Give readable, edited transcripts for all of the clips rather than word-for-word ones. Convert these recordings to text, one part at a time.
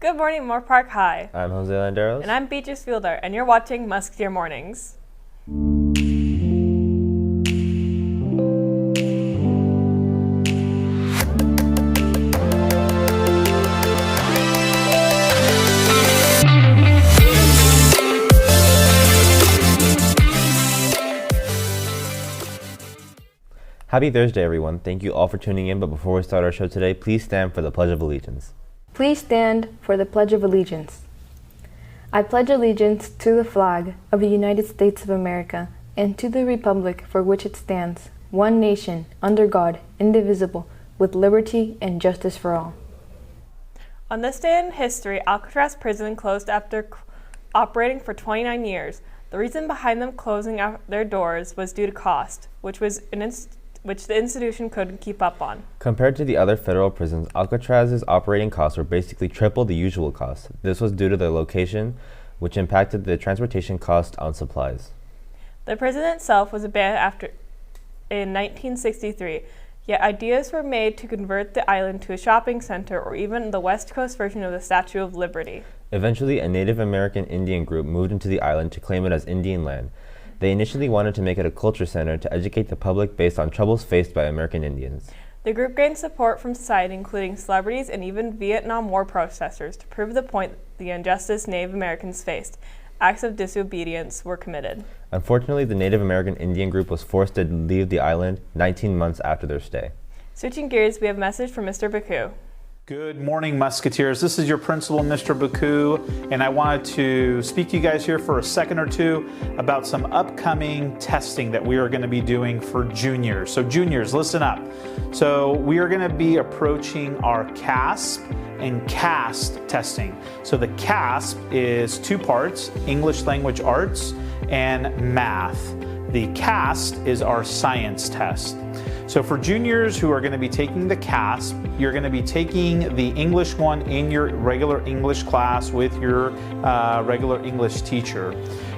Good morning, Moore Park High. I'm Jose Landeros. And I'm Beatrice Fielder, and you're watching Musketeer Mornings. Happy Thursday, everyone. Thank you all for tuning in, but before we start our show today, please stand for the Pledge of Allegiance. Please stand for the Pledge of Allegiance. I pledge allegiance to the flag of the United States of America and to the republic for which it stands, one nation, under God, indivisible, with liberty and justice for all. On this day in history, Alcatraz prison closed after operating for 29 years. The reason behind them closing their doors was due to cost, which the institution couldn't keep up on. Compared to the other federal prisons, Alcatraz's operating costs were basically triple the usual cost. This was due to the location, which impacted the transportation cost on supplies. The prison itself was abandoned in 1963, yet ideas were made to convert the island to a shopping center or even the West Coast version of the Statue of Liberty. Eventually, a Native American Indian group moved into the island to claim it as Indian land. They initially wanted to make it a culture center to educate the public based on troubles faced by American Indians. The group gained support from society, including celebrities and even Vietnam War protesters, to prove the point the injustice Native Americans faced. Acts of disobedience were committed. Unfortunately, the Native American Indian group was forced to leave the island 19 months after their stay. Switching gears, we have a message from Mr. Baku. Good morning, Musketeers. This is your principal, Mr. Baku, and I wanted to speak to you guys here for a second or two about some upcoming testing that we are going to be doing for juniors. So juniors, listen up. So we are going to be approaching our CASP and CAST testing. So the CASP is two parts, English Language Arts and Math. The CAST is our science test. So for juniors who are going to be taking the CASP, you're going to be taking the English one in your regular English class with your regular English teacher.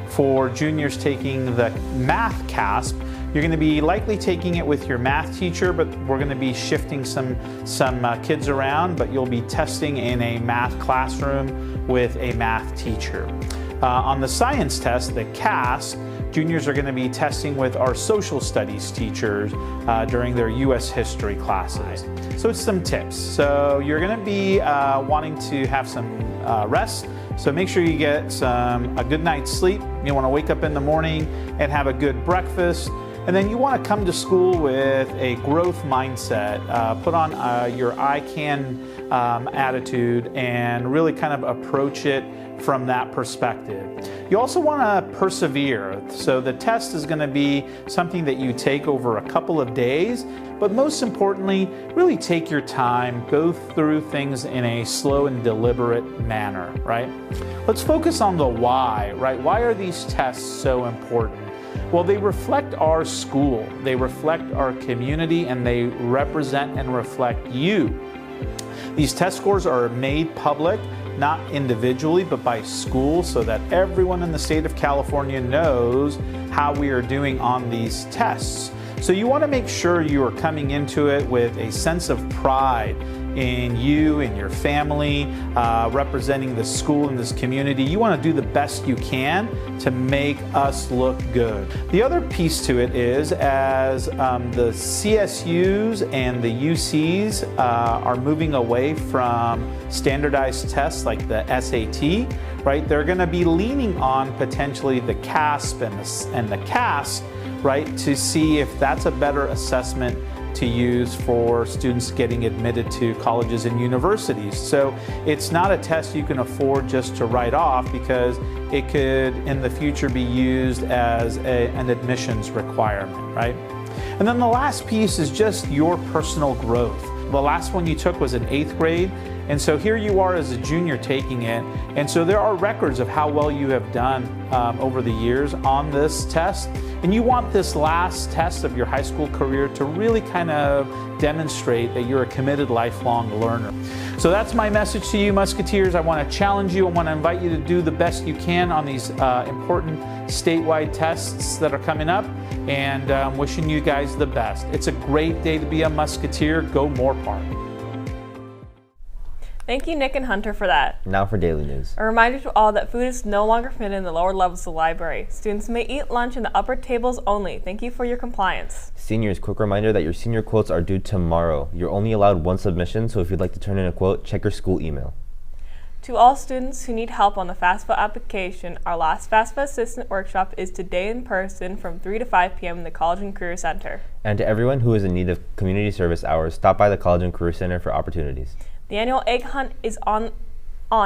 For juniors taking the Math CASP, you're going to be likely taking it with your math teacher, but we're going to be shifting some kids around, but you'll be testing in a math classroom with a math teacher. On the science test, the CAST, juniors are going to be testing with our social studies teachers during their U.S. history classes. So it's some tips. So you're going to be wanting to have some rest. So make sure you get a good night's sleep. You want to wake up in the morning and have a good breakfast. And then you want to come to school with a growth mindset. Put on your I can attitude and really kind of approach it from that perspective. You also want to persevere. So the test is going to be something that you take over a couple of days, but most importantly, really take your time, go through things in a slow and deliberate manner, right? Let's focus on the why, right? Why are these tests so important? Well, they reflect our school, they reflect our community, and they represent and reflect you. These test scores are made public, not individually, but by school, so that everyone in the state of California knows how we are doing on these tests. So you want to make sure you are coming into it with a sense of pride in you and your family, representing the school and this community. You want to do the best you can to make us look good. The other piece to it is as the CSUs and the UCs are moving away from standardized tests like the SAT, right? They're going to be leaning on potentially the CASP and the CAST, right, to see if that's a better assessment to use for students getting admitted to colleges and universities. So it's not a test you can afford just to write off, because it could in the future be used as an admissions requirement, right? And then the last piece is just your personal growth. The last one you took was in 8th grade, and so here you are as a junior taking it, and so there are records of how well you have done over the years on this test, and you want this last test of your high school career to really kind of demonstrate that you're a committed lifelong learner. So that's my message to you, Musketeers. I want to challenge you. I want to invite you to do the best you can on these important statewide tests that are coming up, and I'm wishing you guys the best. It's a great day to be a Musketeer. Go Moore Park. Thank you, Nick and Hunter, for that. Now for daily news. A reminder to all that food is no longer permitted in the lower levels of the library. Students may eat lunch in the upper tables only. Thank you for your compliance. Seniors, quick reminder that your senior quotes are due tomorrow. You're only allowed one submission, so if you'd like to turn in a quote, check your school email. To all students who need help on the FAFSA application, our last FAFSA assistant workshop is today in person from 3 to 5 p.m. in the College and Career Center. And to everyone who is in need of community service hours, stop by the College and Career Center for opportunities. The annual egg hunt is on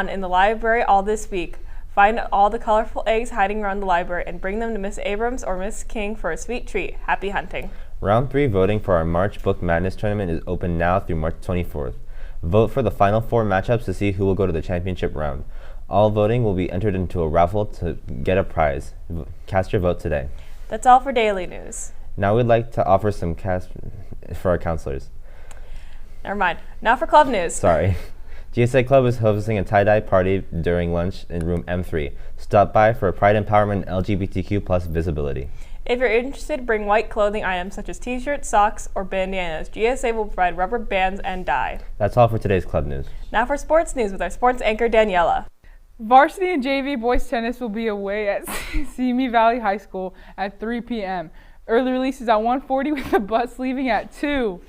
in the library all this week. Find all the colorful eggs hiding around the library and bring them to Miss Abrams or Miss King for a sweet treat. Happy hunting. Round 3 voting for our March Book Madness tournament is open now through March 24th. Vote for the final 4 matchups to see who will go to the championship round. All voting will be entered into a raffle to get a prize. Cast your vote today. That's all for daily news. Now we'd like to offer some cast for our counselors. Never mind. Now for club news. Sorry. GSA Club is hosting a tie-dye party during lunch in room M3. Stop by for Pride Empowerment and LGBTQ plus visibility. If you're interested, bring white clothing items such as t-shirts, socks, or bandanas. GSA will provide rubber bands and dye. That's all for today's club news. Now for sports news with our sports anchor, Daniela. Varsity and JV boys tennis will be away at Simi Valley High School at 3 p.m. Early release is at 1:40 with the bus leaving at 2.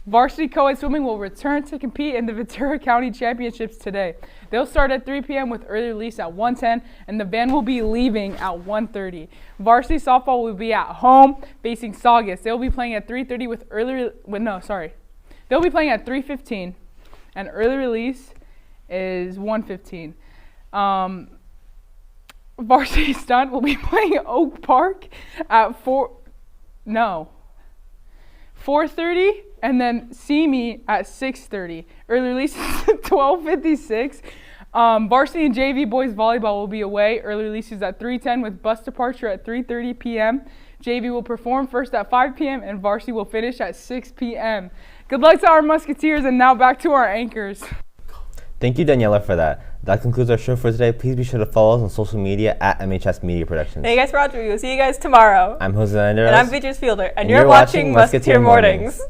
Varsity co-ed swimming will return to compete in the Ventura County Championships today. They'll start at 3 p.m. with early release at 1:10, and the van will be leaving at 1:30. Varsity softball will be at home facing Saugus. They'll be playing at 3:30 with They'll be playing at 3:15, and early release is 1:15. Varsity stunt will be playing at Oak Park at 4:30. And then see me at 6:30. Early release is 12:56. Varsity and JV boys volleyball will be away. Early release is at 3:10 with bus departure at 3:30 p.m. JV will perform first at 5 p.m. and Varsity will finish at 6 p.m. Good luck to our Musketeers, and now back to our anchors. Thank you, Daniela, for that. That concludes our show for today. Please be sure to follow us on social media at MHS Media Productions. Hey guys, Roger. We'll see you guys tomorrow. I'm Jose Anderos. And I'm Beatrice Fielder. And you're watching Musketeer Mornings.